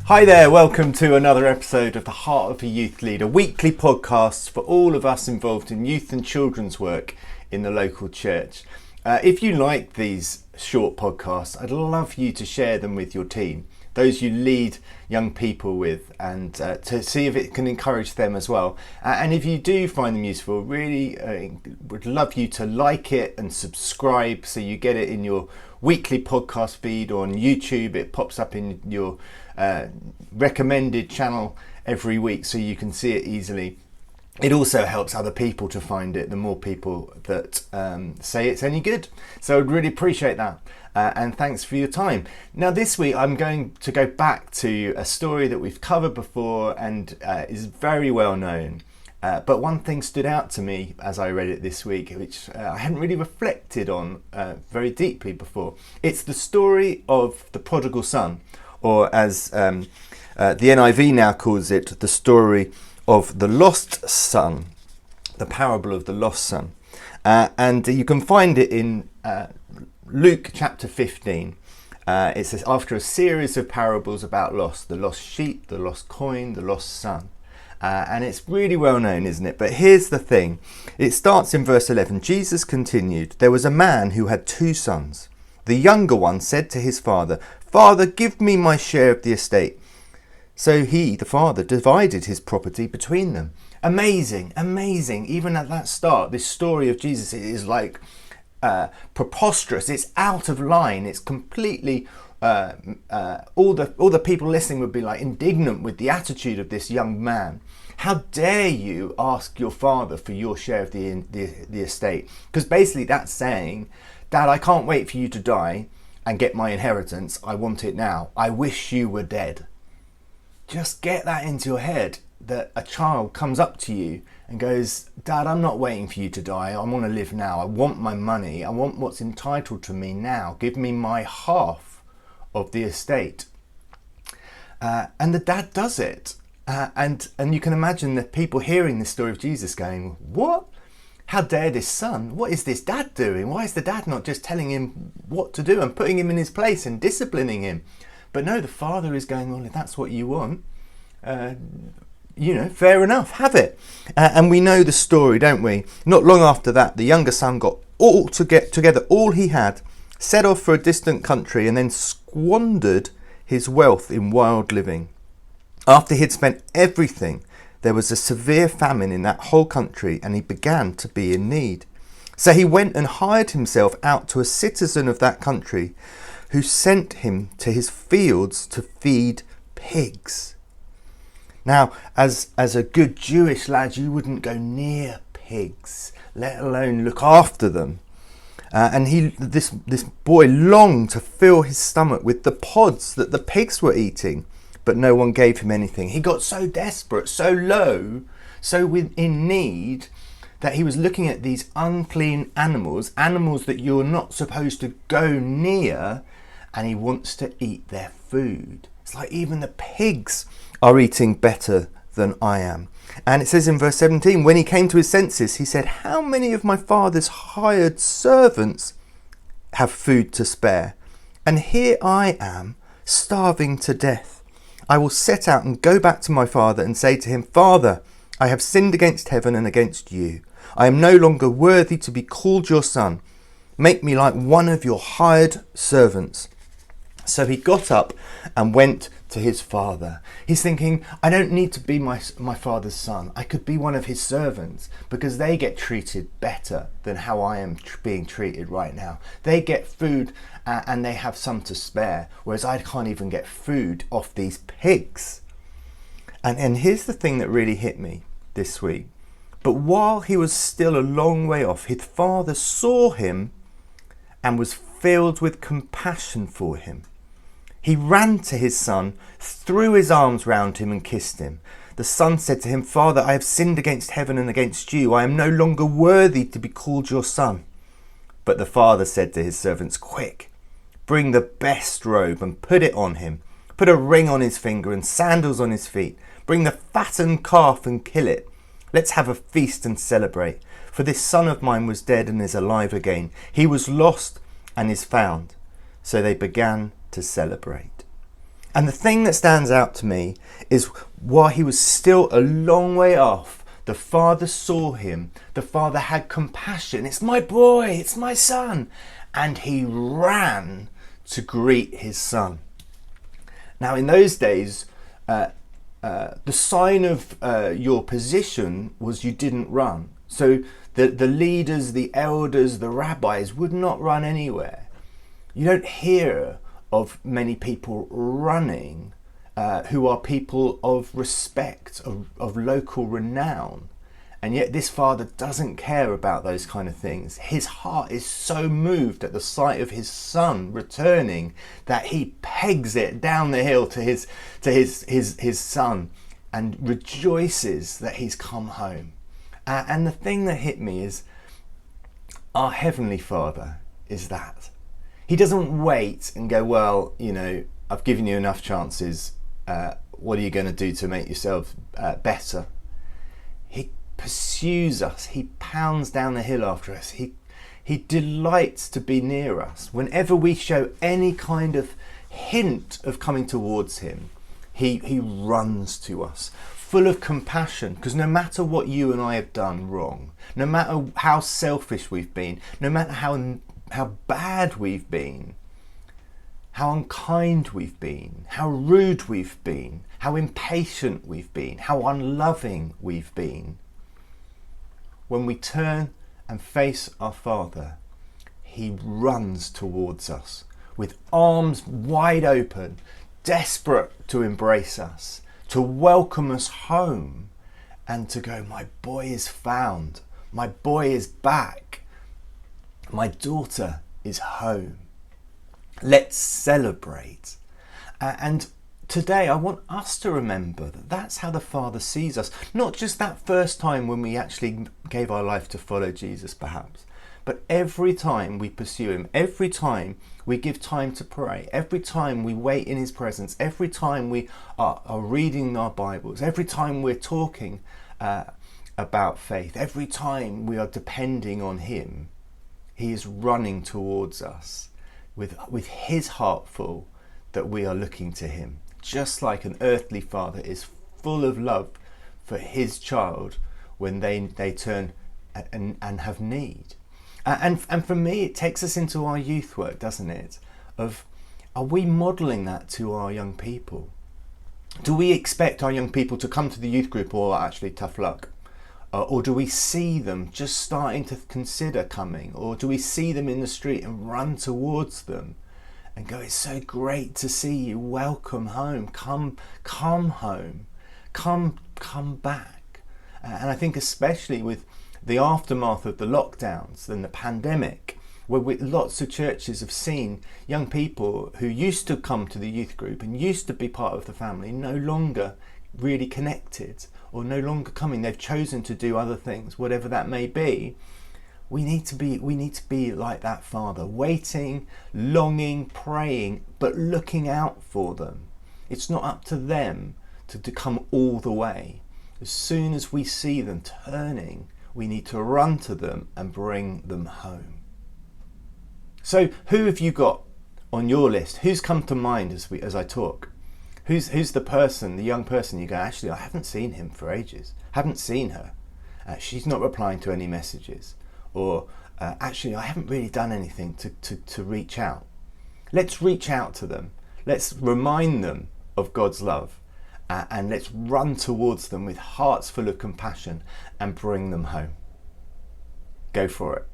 Hi there, welcome to another episode of The Heart of a Youth Leader, weekly podcast for all of us involved in youth and children's work in the local church. If you like these short podcasts, I'd love you to share them with your team, those you lead young people with, and to see if it can encourage them as well. And if you do find them useful, really would love you to like it and subscribe so you get it in your weekly podcast feed, or on YouTube it pops up in your recommended channel every week so you can see it easily. It also helps other people to find it, the more people that say it's any good. So I'd really appreciate that. And thanks for your time. Now this week I'm going to go back to a story that we've covered before and is very well known. But one thing stood out to me as I read it this week, which I hadn't really reflected on very deeply before. It's the story of the prodigal son, or as the NIV now calls it, the story of the lost son, the parable of the lost son. And you can find it in Luke chapter 15. It says, after a series of parables about the lost sheep, the lost coin, the lost son. And it's really well known, isn't it? But here's the thing. It starts in verse 11. Jesus continued, there was a man who had 2 sons. The younger one said to his father, "Father, give me my share of the estate." So he, the father, divided his property between them. Amazing, amazing. Even at that start, this story of Jesus is like preposterous. It's out of line. It's completely... all the people listening would be like indignant with the attitude of this young man. How dare you ask your father for your share of the estate? Because basically that's saying, Dad, I can't wait for you to die and get my inheritance. I want it now. I wish you were dead. Just get that into your head, that a child comes up to you and goes, Dad, I'm not waiting for you to die. I want to live now. I want my money. I want what's entitled to me now. Give me my half of the estate. And the dad does it. And you can imagine the people hearing this story of Jesus going, what? How dare this son? What is this dad doing? Why is the dad not just telling him what to do and putting him in his place and disciplining him? But no, the father is going, well, if that's what you want, fair enough, have it. And we know the story, don't we? Not long after that, the younger son got together all he had, set off for a distant country, and then squandered his wealth in wild living. After he'd spent everything, there was a severe famine in that whole country, and he began to be in need. So he went and hired himself out to a citizen of that country, who sent him to his fields to feed pigs. Now, as a good Jewish lad, you wouldn't go near pigs, let alone look after them. And this boy longed to fill his stomach with the pods that the pigs were eating, but no one gave him anything. He got so desperate, so low, so in need, that he was looking at these unclean animals that you're not supposed to go near, and he wants to eat their food. It's like even the pigs are eating better than I am. And it says in verse 17, when he came to his senses, he said, how many of my father's hired servants have food to spare? And here I am, starving to death. I will set out and go back to my father and say to him, Father, I have sinned against heaven and against you. I am no longer worthy to be called your son. Make me like one of your hired servants. So he got up and went to his father. He's thinking, I don't need to be my father's son. I could be one of his servants, because they get treated better than how I am being treated right now. They get food and they have some to spare, whereas I can't even get food off these pigs. And here's the thing that really hit me this week. But while he was still a long way off, his father saw him and was filled with compassion for him. He ran to his son, threw his arms round him and kissed him. The son said to him, Father, I have sinned against heaven and against you. I am no longer worthy to be called your son. But the father said to his servants, quick, bring the best robe and put it on him. Put a ring on his finger and sandals on his feet. Bring the fattened calf and kill it. Let's have a feast and celebrate. For this son of mine was dead and is alive again. He was lost and is found. So they began to celebrate. And the thing that stands out to me is while he was still a long way off, the father saw him. The father had compassion. It's my boy, it's my son. And he ran to greet his son. Now, in those days, the sign of your position was you didn't run. So the leaders, the elders, the rabbis would not run anywhere. You don't hear of many people running who are people of respect, of local renown. And yet this father doesn't care about those kind of things. His heart is so moved at the sight of his son returning that he pegs it down the hill to his son and rejoices that he's come home. And the thing that hit me is our Heavenly Father is that. He doesn't wait and go, well, you know, I've given you enough chances. What are you going to do to make yourself better? He pursues us. He pounds down the hill after us. He delights to be near us. Whenever we show any kind of hint of coming towards him, he runs to us, full of compassion, because no matter what you and I have done wrong, no matter how selfish we've been, no matter how bad we've been, how unkind we've been, how rude we've been, how impatient we've been, how unloving we've been, when we turn and face our Father, he runs towards us with arms wide open, desperate to embrace us, to welcome us home, and to go, my boy is found, my boy is back, my daughter is home. Let's celebrate. And today I want us to remember that that's how the Father sees us. Not just that first time when we actually gave our life to follow Jesus perhaps, but every time we pursue him, every time we give time to pray, every time we wait in his presence, every time we are reading our Bibles, every time we're talking about faith, every time we are depending on him, he is running towards us with his heart full that we are looking to him. Just like an earthly father is full of love for his child when they turn and have need. And for me, it takes us into our youth work, doesn't it? Are we modelling that to our young people? Do we expect our young people to come to the youth group, or actually tough luck? Or do we see them just starting to consider coming? Or do we see them in the street and run towards them and go, it's so great to see you, welcome home, come home, come back. And I think especially with the aftermath of the lockdowns and the pandemic, where lots of churches have seen young people who used to come to the youth group and used to be part of the family no longer really connected, or no longer coming. They've chosen to do other things, whatever that may be. We need to be like that Father, waiting, longing, praying, but looking out for them. It's not up to them to come all the way. As soon as we see them turning, we need to run to them and bring them home. So who have you got on your list? Who's come to mind as I talk? Who's the person, the young person you go, actually, I haven't seen him for ages. Haven't seen her. She's not replying to any messages. Or actually, I haven't really done anything to reach out. Let's reach out to them. Let's remind them of God's love. And let's run towards them with hearts full of compassion and bring them home. Go for it.